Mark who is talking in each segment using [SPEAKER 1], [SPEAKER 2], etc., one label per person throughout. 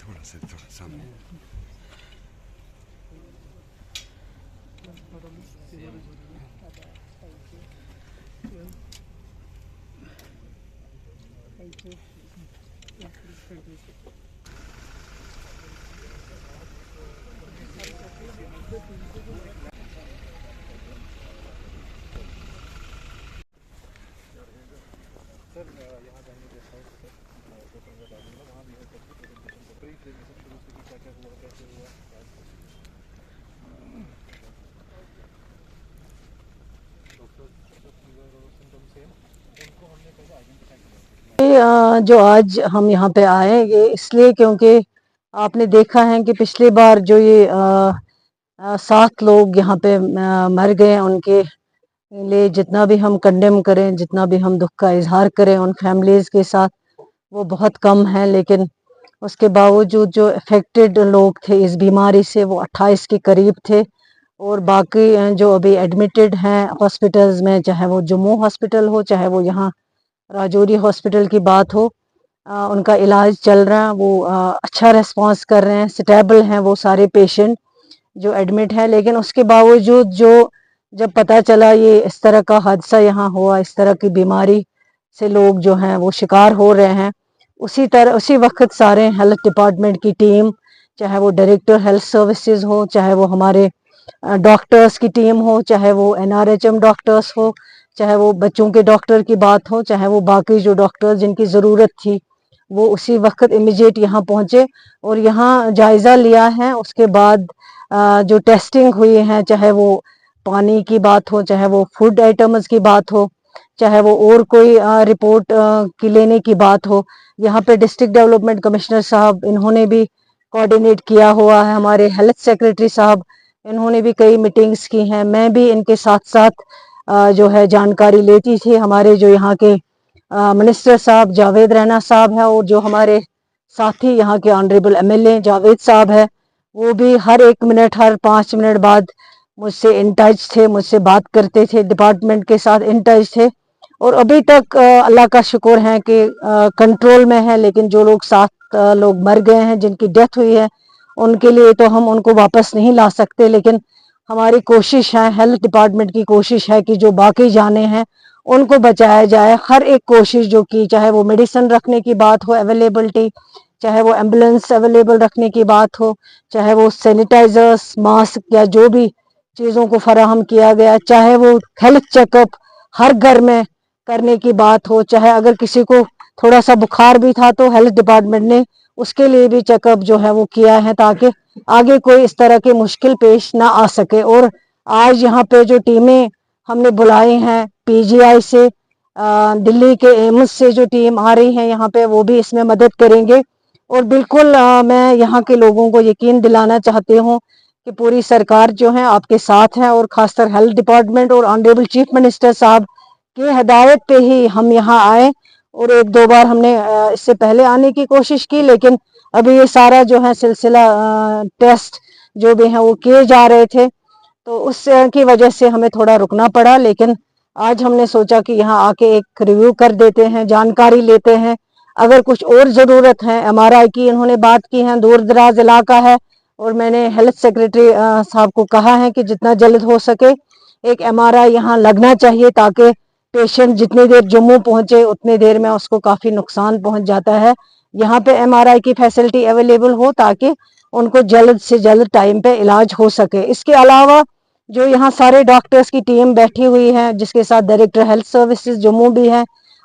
[SPEAKER 1] थोड़ा सामने।
[SPEAKER 2] जो आज हम यहाँ पे आए ये इसलिए क्योंकि आपने देखा है कि पिछली बार जो ये 7 लोग यहाँ पे मर गए, उनके लिए जितना भी हम कंडेम करें, जितना भी हम दुख का इजहार करें उन फैमिलीज़ के साथ, वो बहुत कम है। लेकिन उसके बावजूद जो अफेक्टेड लोग थे इस बीमारी से वो 28 के करीब थे, और बाकी जो अभी एडमिटेड हैं हॉस्पिटल्स में, चाहे वो जम्मू हॉस्पिटल हो, चाहे वो यहाँ राजौरी हॉस्पिटल की बात हो, उनका इलाज चल रहा है। वो अच्छा रिस्पांस कर रहे हैं, स्टेबल हैं वो सारे पेशेंट जो एडमिट हैं। लेकिन उसके बावजूद जो जब पता चला ये इस तरह का हादसा यहाँ हुआ, इस तरह की बीमारी से लोग जो हैं वो शिकार हो रहे हैं, उसी वक्त सारे हेल्थ डिपार्टमेंट की टीम, चाहे वो डायरेक्टर हेल्थ सर्विसेज हो, चाहे वो हमारे डॉक्टर्स की टीम हो, चाहे वो NRHM डॉक्टर्स हो, चाहे वो बच्चों के डॉक्टर की बात हो, चाहे वो बाकी जो डॉक्टर्स जिनकी ज़रूरत थी, वो उसी वक्त इमीडिएट यहाँ पहुँचे और यहाँ जायज़ा लिया है। उसके बाद जो टेस्टिंग हुई है, चाहे वो पानी की बात हो, चाहे वो फूड आइटम्स की बात हो, चाहे वो और कोई रिपोर्ट की लेने की बात हो, यहाँ पे डिस्ट्रिक्ट डेवलपमेंट कमिश्नर साहब इन्होंने भी कोऑर्डिनेट किया हुआ है, हमारे हेल्थ सेक्रेटरी साहब इन्होंने भी कई मीटिंग्स की हैं, मैं भी इनके साथ साथ जो है जानकारी लेती थी। हमारे जो यहाँ के मिनिस्टर साहब जावेद रैना साहब हैं, और जो हमारे साथी यहाँ के ऑनरेबल MLA जावेद साहब है, वो भी हर 1 मिनट, हर 5 मिनट बाद मुझसे इन टच थे, मुझसे बात करते थे, डिपार्टमेंट के साथ इन टच थे। और अभी तक अल्लाह का शुक्र है कि कंट्रोल में है। लेकिन जो लोग 7 लोग मर गए हैं, जिनकी डेथ हुई है, उनके लिए तो हम उनको वापस नहीं ला सकते। लेकिन हमारी कोशिश है, हेल्थ डिपार्टमेंट की कोशिश है कि जो बाकी जाने हैं उनको बचाया जाए। हर एक कोशिश जो की, चाहे वो मेडिसिन रखने की बात हो अवेलेबिलिटी, चाहे वो एम्बुलेंस अवेलेबल रखने की बात हो, चाहे वो सैनिटाइजर्स, मास्क या जो भी चीज़ों को फराहम किया गया, चाहे वो हेल्थ चेकअप हर घर में करने की बात हो, चाहे अगर किसी को थोड़ा सा बुखार भी था तो हेल्थ डिपार्टमेंट ने उसके लिए भी चेकअप जो है वो किया है, ताकि आगे कोई इस तरह की मुश्किल पेश ना आ सके। और आज यहाँ पे जो टीमें हमने बुलाई हैं PGI से, दिल्ली के एम्स से जो टीम आ रही है यहाँ पे, वो भी इसमें मदद करेंगे। और बिल्कुल मैं यहाँ के लोगों को यकीन दिलाना चाहती हूँ कि पूरी सरकार जो है आपके साथ है, और खासकर हेल्थ डिपार्टमेंट और ऑनरेबल चीफ मिनिस्टर साहब की हिदायत पे ही हम यहाँ आए। और 1-2 बार हमने इससे पहले आने की कोशिश की, लेकिन अभी ये सारा जो है सिलसिला टेस्ट जो भी है वो किए जा रहे थे, तो उस की वजह से हमें थोड़ा रुकना पड़ा। लेकिन आज हमने सोचा कि यहाँ आके एक रिव्यू कर देते हैं, जानकारी लेते हैं। अगर कुछ और ज़रूरत है, MRI की इन्होंने बात की है, दूर दराज इलाका है, और मैंने हेल्थ सेक्रेटरी साहब को कहा है कि जितना जल्द हो सके एक MRI यहाँ लगना चाहिए, ताकि पेशेंट जितनी देर जम्मू पहुँचे उतनी देर में उसको काफ़ी नुकसान पहुँच जाता है। यहाँ पे MRI की फैसिलिटी अवेलेबल हो, ताकि उनको जल्द से जल्द टाइम पे इलाज हो सके। इसके अलावा जो यहाँ सारे डॉक्टर्स की टीम बैठी हुई है, जिसके साथ डायरेक्टर हेल्थ सर्विसेज जम्मू भी है,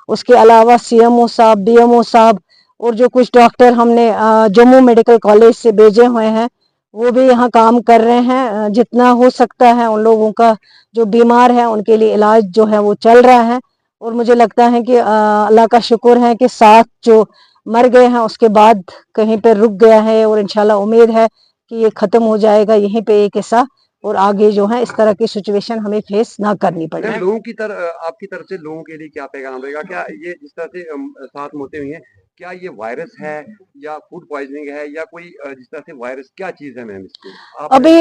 [SPEAKER 2] उसके अलावा CMO साहब, DMO साहब, और जो कुछ डॉक्टर हमने जम्मू मेडिकल कॉलेज से भेजे हुए हैं, वो भी यहाँ काम कर रहे हैं। जितना हो सकता है उन लोगों का जो बीमार है उनके लिए इलाज जो है वो चल रहा है। और मुझे लगता है कि अल्लाह का शुक्र है कि 7 जो मर गए हैं उसके बाद कहीं पर रुक गया है, और इंशाल्लाह उम्मीद है कि ये ख़त्म हो जाएगा यहीं पे ये किस्सा, और आगे जो है इस तरह की सिचुएशन हमें फेस ना करनी पड़े।
[SPEAKER 1] लोगों की तरफ, आपकी तरफ से लोगों के लिए क्या पैगाम रहेगा? क्या ये जिस तरह से 7 मौतें हुई हैं, क्या ये वायरस है या फूड पॉइजनिंग है या कोई जिस तरह से वायरस, क्या चीज है मैम इसको?
[SPEAKER 2] अभी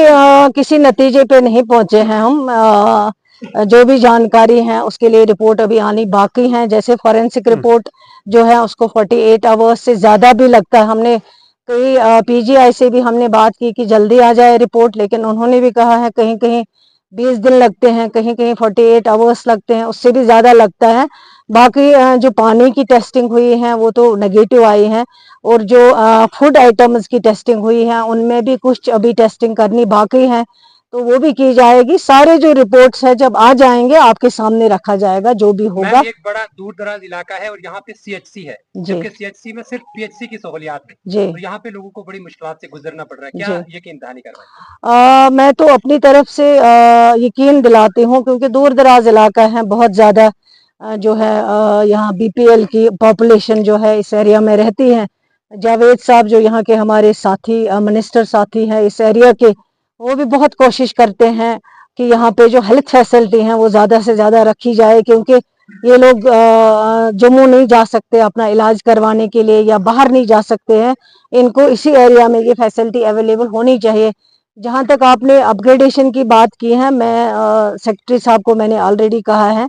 [SPEAKER 2] किसी नतीजे पे नहीं पहुंचे हैं हम। जो भी जानकारी है उसके लिए रिपोर्ट अभी आनी बाकी है। जैसे फॉरेंसिक रिपोर्ट जो है उसको 48 आवर्स से ज़्यादा भी लगता है। हमने कई पीजीआई से भी हमने बात की कि जल्दी आ जाए रिपोर्ट, लेकिन उन्होंने भी कहा है कहीं कहीं 20 दिन लगते हैं, कहीं कहीं 48 आवर्स लगते हैं, उससे भी ज़्यादा लगता है। बाकी जो पानी की टेस्टिंग हुई है वो तो नेगेटिव आई है, और जो फूड आइटम्स की टेस्टिंग हुई है उनमें भी कुछ अभी टेस्टिंग करनी बाकी है, तो वो भी की जाएगी। सारे जो रिपोर्ट्स है जब आ जाएंगे आपके सामने रखा जाएगा जो भी होगा।
[SPEAKER 3] मैम, एक बड़ा दूर दराज इलाका है और यहाँ पे सीएचसी है,
[SPEAKER 2] जी
[SPEAKER 3] जबकि सीएचसी में सिर्फ पीएचसी की सहूलियात है,
[SPEAKER 2] जी
[SPEAKER 3] तो यहाँ पे लोगों को बड़ी मुश्किलात से गुजरना पड़ रहा है। क्या
[SPEAKER 2] जी।
[SPEAKER 3] यकीन दहानी करवाएं?
[SPEAKER 2] मैं तो अपनी तरफ से यकीन दिलाती हूँ, क्योंकि दूर दराज इलाका है, बहुत ज़्यादा जो है यहाँ बीपीएल की पॉपुलेशन जो है इस एरिया में रहती है। जावेद साहब जो यहाँ के हमारे साथी मिनिस्टर साथी हैं इस एरिया के, वो भी बहुत कोशिश करते हैं कि यहाँ पे जो हेल्थ फैसिलिटी हैं वो ज़्यादा से ज़्यादा रखी जाए, क्योंकि ये लोग जम्मू नहीं जा सकते अपना इलाज करवाने के लिए या बाहर नहीं जा सकते हैं, इनको इसी एरिया में ये फैसिलिटी अवेलेबल होनी चाहिए। जहाँ तक आपने अपग्रेडेशन की बात की है, मैं सेक्रेटरी साहब को मैंने ऑलरेडी कहा है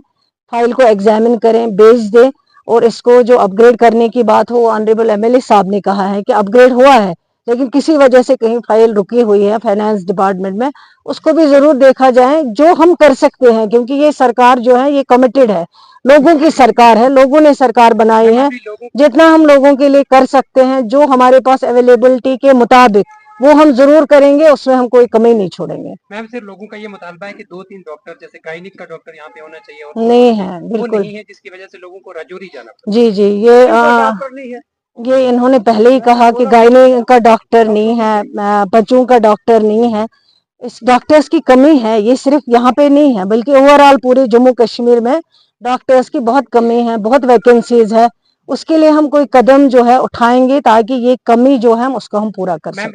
[SPEAKER 2] फाइल को एग्जामिन करें, भेज दें, और इसको जो अपग्रेड करने की बात हो ऑनरेबल एमएलए साहब ने कहा है कि अपग्रेड हुआ है, लेकिन किसी वजह से कहीं फाइल रुकी हुई है फाइनेंस डिपार्टमेंट में, उसको भी जरूर देखा जाए। जो हम कर सकते हैं, क्योंकि ये सरकार जो है ये कमिटेड है, लोगों की सरकार है, लोगों ने सरकार बनाई है, जितना हम लोगों के लिए कर सकते हैं जो हमारे पास अवेलेबिलिटी के मुताबिक वो हम जरूर करेंगे, उसमें हम कोई कमी नहीं छोड़ेंगे।
[SPEAKER 3] मैम, सिर्फ लोगों का ये मुतालबा है कि 2-3 डॉक्टर जैसे गायनिक का डॉक्टर यहाँ पे होना चाहिए, और
[SPEAKER 2] नहीं है,
[SPEAKER 3] वो
[SPEAKER 2] बिल्कुल
[SPEAKER 3] नहीं है, जिसकी वजह से लोगों को राजौरी जाना पड़ता
[SPEAKER 2] जी जी। ये इन्होंने पहले ही कहा कि गायनिक का डॉक्टर नहीं है, बच्चों का डॉक्टर नहीं है, इस डॉक्टर्स की कमी है। ये सिर्फ यहाँ पे नहीं है बल्कि ओवरऑल पूरे जम्मू कश्मीर में डॉक्टर्स की बहुत कमी है, बहुत वैकेंसीज है। उसके लिए हम कोई कदम जो है उठाएंगे ताकि ये कमी जो है उसको हम पूरा कर सकें।